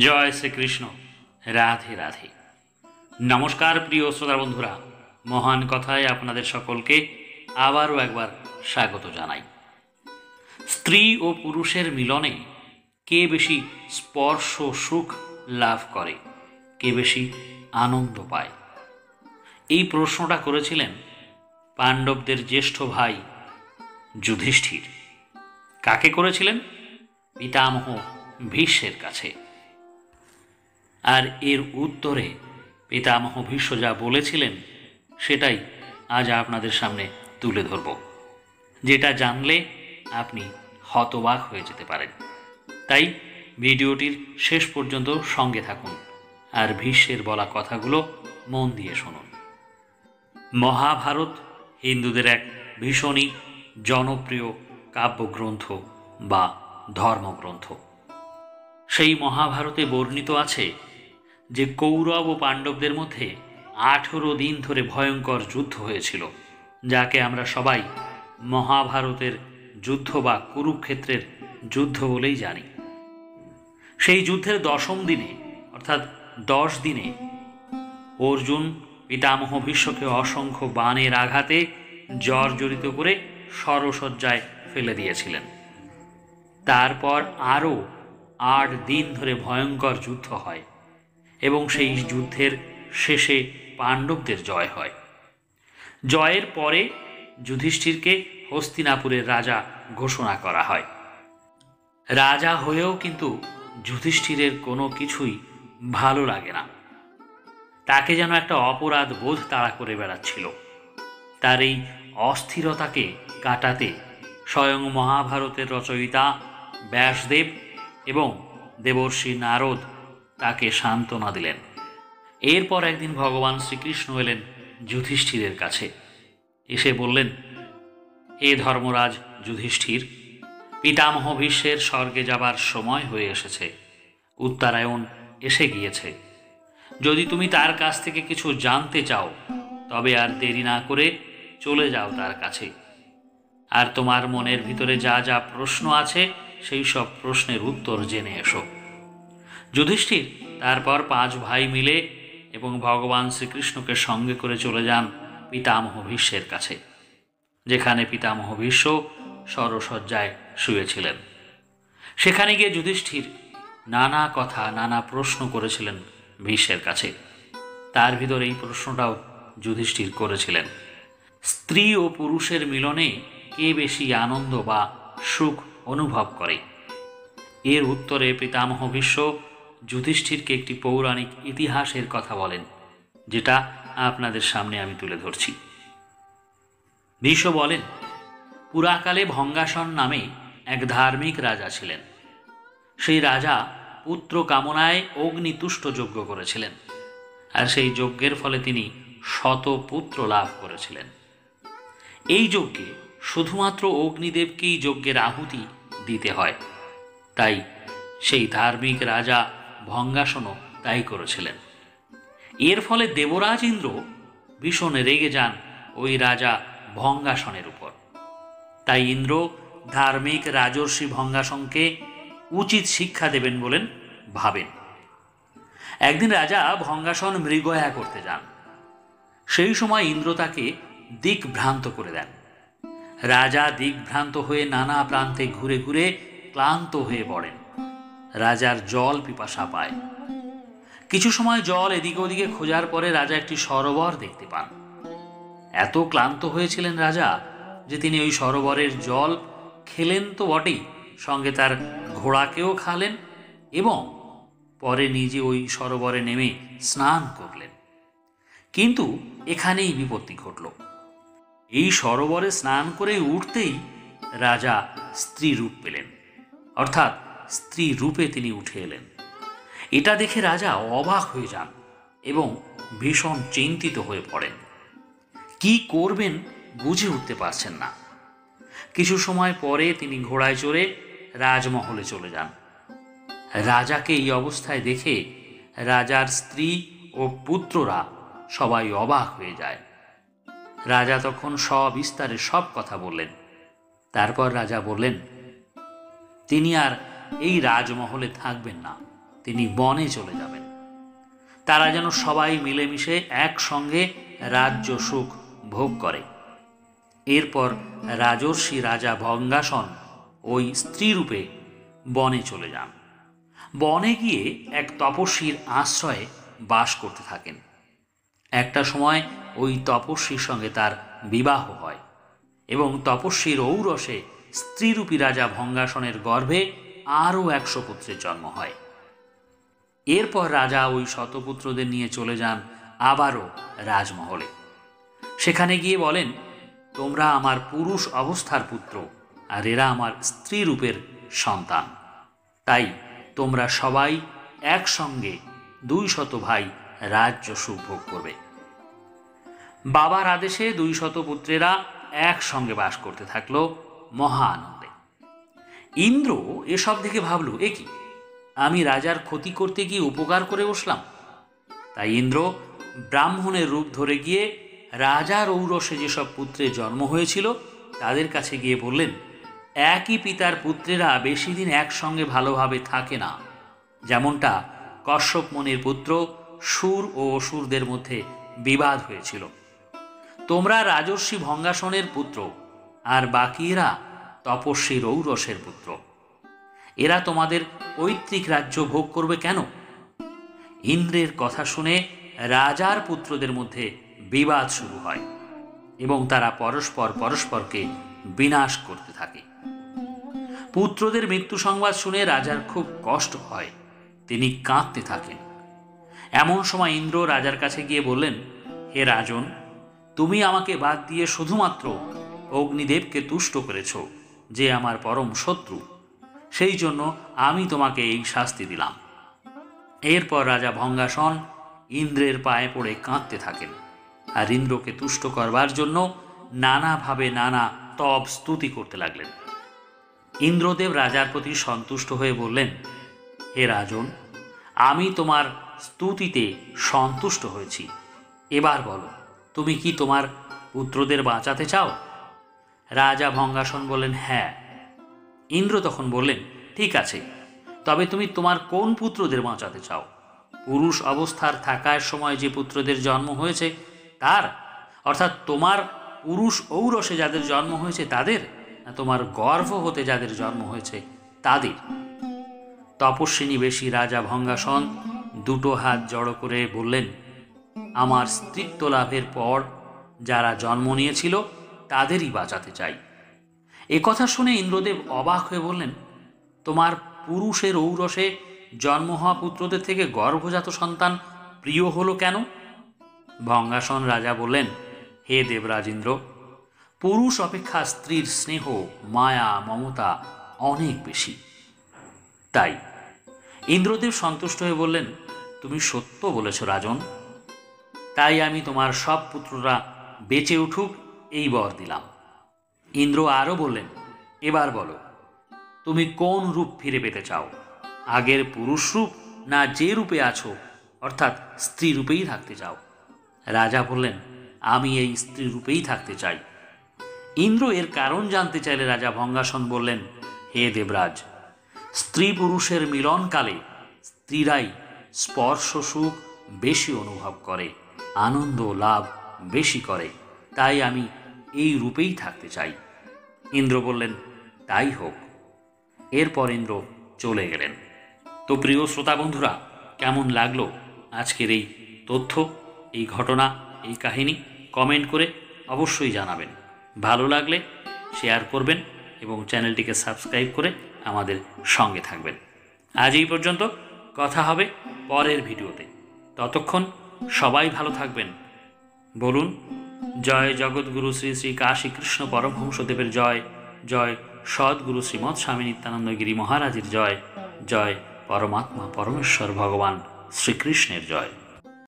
জয় শ্রীকৃষ্ণ। রাধে রাধে। নমস্কার প্রিয় শ্রোতা বন্ধুরা, মহান কথায় আপনাদের সকলকে আবারও একবার স্বাগত জানাই। স্ত্রী ও পুরুষের মিলনে কে বেশি স্পর্শ সুখ লাভ করে, কে বেশি আনন্দ পায়, এই প্রশ্নটা করেছিলেন পাণ্ডবদের জ্যেষ্ঠ ভাই যুধিষ্ঠির। কাকে করেছিলেন? পিতামহ ভীষ্মের কাছে। আর এর উত্তরে পিতামহ ভীষ্ম যা বলেছিলেন সেটাই আজ আপনাদের সামনে তুলে ধরব, যেটা জানলে আপনি হতবাক হয়ে যেতে পারেন। তাই ভিডিওটির শেষ পর্যন্ত সঙ্গে থাকুন আর ভীষ্মের বলা কথাগুলো মন দিয়ে শুনুন। মহাভারত হিন্দুদের এক ভীষণই জনপ্রিয় কাব্যগ্রন্থ বা ধর্মগ্রন্থ। সেই মহাভারতে বর্ণিত আছে যে কৌরব ও পাণ্ডবদের মধ্যে 18 দিন ধরে ভয়ঙ্কর যুদ্ধ হয়েছিল, যাকে আমরা সবাই মহাভারতের যুদ্ধ বা কুরুক্ষেত্রের যুদ্ধ বলেই জানি। সেই যুদ্ধের 10ম দিনে অর্থাৎ 10 দিনে অর্জুন পিতামহ ভীষ্মকে অসংখ্য বাণের আঘাতে জর্জরিত করে শরশয্যায় ফেলে দিয়েছিলেন। তারপর আরও 8 দিন ধরে ভয়ঙ্কর যুদ্ধ হয় এবং সেই যুদ্ধের শেষে পাণ্ডবদের জয় হয়। জয়ের পরে যুধিষ্ঠিরকে হস্তিনাপুরের রাজা ঘোষণা করা হয়। রাজা হয়েও কিন্তু যুধিষ্ঠিরের কোনো কিছুই ভালো লাগে না। তাকে যেন একটা অপরাধ বোধ তাড়া করে বেড়াচ্ছিল। তার এই অস্থিরতাকে কাটাতে স্বয়ং মহাভারতের রচয়িতা ব্যাসদেব এবং দেবর্ষি নারদ তাকে সান্ত্বনা দিলেন। এরপর একদিন ভগবান শ্রীকৃষ্ণ এলেন যুধিষ্ঠিরের কাছে, এসে বললেন, হে ধর্মরাজ যুধিষ্ঠির, পিতামহ ভীষ্মের স্বর্গে যাবার সময় হয়ে এসেছে, উত্তরায়ণ এসে গিয়েছে। যদি তুমি তার কাছ থেকে কিছু জানতে চাও তবে আর দেরি না করে চলে যাও তার কাছে, আর তোমার মনের ভিতরে যা যা প্রশ্ন আছে সেই সব প্রশ্নের উত্তর জেনে এসো। যুধিষ্ঠির তারপর 5 ভাই মিলে এবং ভগবান শ্রীকৃষ্ণকে সঙ্গে করে চলে যান পিতামহ ভীষ্মের কাছে, যেখানে পিতামহ ভীষ্ম শরশয্যায় শুয়েছিলেন। সেখানে গিয়ে যুধিষ্ঠির নানা কথা নানা প্রশ্ন করেছিলেন ভীষ্মের কাছে। তার ভিতরে এই প্রশ্নটাও যুধিষ্ঠির করেছিলেন, স্ত্রী ও পুরুষের মিলনে কে বেশি আনন্দ বা সুখ অনুভব করে? এর উত্তরে পিতামহ ভীষ্ম যুধিষ্ঠিরকে একটি পৌরাণিক ইতিহাসের কথা বলেন, যেটা আপনাদের সামনে আমি তুলে ধরছি। ভীষ্ম বলেন, পুরাকালে ভঙ্গাসন নামে এক ধার্মিক রাজা ছিলেন। সেই রাজা পুত্র কামনায় অগ্নিতুষ্ট যজ্ঞ করেছিলেন, আর সেই যজ্ঞের ফলে তিনি 100 পুত্র লাভ করেছিলেন। এই যজ্ঞে শুধুমাত্র অগ্নিদেবকেই যজ্ঞের আহুতি দিতে হয়, তাই সেই ধার্মিক রাজা ভঙ্গাসনও তাই করেছিলেন। এর ফলে দেবরাজ ইন্দ্র ভীষণ রেগে যান ওই রাজা ভঙ্গাসনের উপর। তাই ইন্দ্র ধার্মিক রাজর্ষি ভঙ্গাসনকে উচিত শিক্ষা দেবেন বলেন ভাবেন। একদিন রাজা ভঙ্গাসন মৃগয়া করতে যান। সেই সময় ইন্দ্র তাকে দিকভ্রান্ত করে দেন। রাজা দিকভ্রান্ত হয়ে নানা প্রান্তে ঘুরে ঘুরে ক্লান্ত হয়ে পড়েন। রাজার জল পিপাসা পায়। কিছু সময় জল এদিকে ওদিকে খোঁজার পরে রাজা একটি সরোবর দেখতে পান। এত ক্লান্ত হয়েছিলেন রাজা যে তিনি ওই সরোবরের জল খেলেন তো বটেই, সঙ্গে তার ঘোড়াকেও খালেন এবং পরে নিজে ওই সরোবরে নেমে স্নান করলেন। কিন্তু এখানেই বিপত্তি ঘটল। এই সরোবরে স্নান করে উঠতেই রাজা স্ত্রী রূপ পেলেন, অর্থাৎ স্ত্রী রূপে তিনি উঠে এলেন। এটা দেখে রাজা অবাক হয়ে যান এবং ভীষণ চিন্তিত হয়ে পড়েন। কি করবেন বুঝে উঠতে পারছেন না। কিছু সময় পরে তিনি ঘোড়ায় চড়ে রাজমহলে চলে যান। রাজাকে এই অবস্থায় দেখে রাজার স্ত্রী ও পুত্ররা সবাই অবাক হয়ে যায়। রাজা তখন সবিস্তারে সব কথা বললেন। তারপর রাজা বললেন, তিনি আর এই রাজমহলে থাকবেন না, তিনি বনে চলে যাবেন। তারা যেন সবাই মিলেমিশে একসঙ্গে রাজ্য সুখ ভোগ করে। এরপর রাজর্ষি রাজা ভঙ্গাসন ওই স্ত্রীরূপে বনে চলে যান। বনে গিয়ে এক তপস্বীর আশ্রয়ে বাস করতে থাকেন। একটা সময় ওই তপস্বীর সঙ্গে তার বিবাহ হয় এবং তপস্বীর ঔরসে স্ত্রীরূপী রাজা ভঙ্গাসনের গর্ভে আরও 100 পুত্রের জন্ম হয়। এরপর রাজা ওই শতপুত্রদের নিয়ে চলে যান আবারও রাজমহলে। সেখানে গিয়ে বলেন, তোমরা আমার পুরুষ অবস্থার পুত্র, আর এরা আমার স্ত্রী রূপের সন্তান। তাই তোমরা সবাই একসঙ্গে 200 ভাই রাজ্য সুখ ভোগ করবে। বাবার আদেশে 200 পুত্রেরা একসঙ্গে বাস করতে থাকলো মহা আনন্দে। ইন্দ্র এসব দেখে ভাবল, এ কি, আমি রাজার ক্ষতি করতে গিয়ে উপকার করে বসলাম। তাই ইন্দ্র ব্রাহ্মণের রূপ ধরে গিয়ে রাজার ঔরসে যেসব পুত্রের জন্ম হয়েছিল তাদের কাছে গিয়ে বললেন, একই পিতার পুত্রেরা বেশি দিন একসঙ্গে ভালোভাবে থাকে না। যেমনটা কশ্যপ মুনির পুত্র সুর ও অসুরদের মধ্যে বিবাদ হয়েছিল। তোমরা রাজর্ষি ভঙ্গাসনের পুত্র, আর বাকিরা তপস্বীর ঔরসের পুত্র। এরা তোমাদের পৈতৃক রাজ্য ভোগ করবে কেন? ইন্দ্রের কথা শুনে রাজার পুত্রদের মধ্যে বিবাদ শুরু হয় এবং তারা পরস্পরকে বিনাশ করতে থাকে। পুত্রদের মৃত্যু সংবাদ শুনে রাজার খুব কষ্ট হয়, তিনি কাঁদতে থাকেন। এমন সময় ইন্দ্র রাজার কাছে গিয়ে বললেন, হে রাজন, তুমি আমাকে বাদ দিয়ে শুধুমাত্র অগ্নিদেবকে তুষ্ট করেছ, যে আমার পরম শত্রু। সেই জন্য আমি তোমাকে এই শাস্তি দিলাম। এরপর রাজা ভঙ্গাসন ইন্দ্রের পায়ে পড়ে কাঁদতে থাকেন, আর ইন্দ্রকে তুষ্ট করবার জন্য নানাভাবে নানা তব স্তুতি করতে লাগলেন। ইন্দ্রদেব রাজার প্রতি সন্তুষ্ট হয়ে বললেন, হে রাজন, আমি তোমার স্তুতিতে সন্তুষ্ট হয়েছি। এবার বলো, তুমি কি তোমার পুত্রদের বাঁচাতে চাও? রাজা ভঙ্গাসন বললেন, হ্যাঁ। ইন্দ্র তখন বললেন, ঠিক আছে, তবে তুমি তোমার কোন পুত্রদের বাঁচাতে চাও? পুরুষ অবস্থার থাকার সময় যে পুত্রদের জন্ম হয়েছে তার, অর্থাৎ তোমার পুরুষ ঔরসে যাদের জন্ম হয়েছে তাদের, না তোমার গর্ভ হতে যাদের জন্ম হয়েছে তাদের? তপস্বিনী বেশী রাজা ভঙ্গাসন দুটো হাত জড়ো করে বললেন, আমার স্ত্রীত্ব লাভের পর যারা জন্ম নিয়েছিল তাদেরই বাঁচাতে চাই। কথা শুনে ইন্দ্রদেব অবাক হয়ে বললেন, তোমার পুরুষের ঔরসে জন্ম হওয়া পুত্রদের থেকে গর্ভজাত সন্তান প্রিয় হলো কেন? ভঙ্গাসন রাজা বললেন, হে দেবরাজ ইন্দ্র, পুরুষ অপেক্ষা স্ত্রীর স্নেহ, মায়া, মমতা অনেক বেশি। তাই ইন্দ্রদেব সন্তুষ্ট হয়ে বললেন, তুমি সত্য বলেছ রাজন। তাই আমি তোমার সব পুত্ররা বেঁচে উঠুক এই বর দিলাম। ইন্দ্র আরও বললেন, এবার বলো, তুমি কোন রূপ ফিরে পেতে চাও? আগের পুরুষ রূপ, না যে রূপে আছো অর্থাৎ স্ত্রী রূপেই থাকতে চাও? রাজা বললেন, আমি এই স্ত্রী রূপেই থাকতে চাই। ইন্দ্র এর কারণ জানতে চাইলে রাজা ভঙ্গাসন বললেন, হে দেবরাজ, স্ত্রী পুরুষের মিলনকালে স্ত্রীরাই স্পর্শ সুখ বেশি অনুভব করে, আনন্দ লাভ বেশি করে, তাই আমি এই রূপেই থাকতে চাই। ইন্দ্র বললেন, তাই হোক। এরপর ইন্দ্র চলে গেলেন। তো প্রিয় শ্রোতা বন্ধুরা, কেমন লাগলো আজকের এই তথ্য, এই ঘটনা, এই কাহিনী? কমেন্ট করে অবশ্যই জানাবেন। ভালো লাগলে শেয়ার করবেন এবং চ্যানেলটিকে সাবস্ক্রাইব করে আমাদের সঙ্গে থাকবেন। আজ এই পর্যন্ত, কথা হবে পরের ভিডিওতে। ততক্ষণ সবাই ভালো থাকবেন। বলুন, জয় জগৎগুরু শ্রী শ্রী কাশী কৃষ্ণ পরমহংসদেবের জয়, জয় সদ্গুরু শ্রীমৎ স্বামী নিত্যানন্দগিরি মহারাজের জয়, জয় পরমাত্মা পরমেশ্বর ভগবান শ্রীকৃষ্ণের জয়।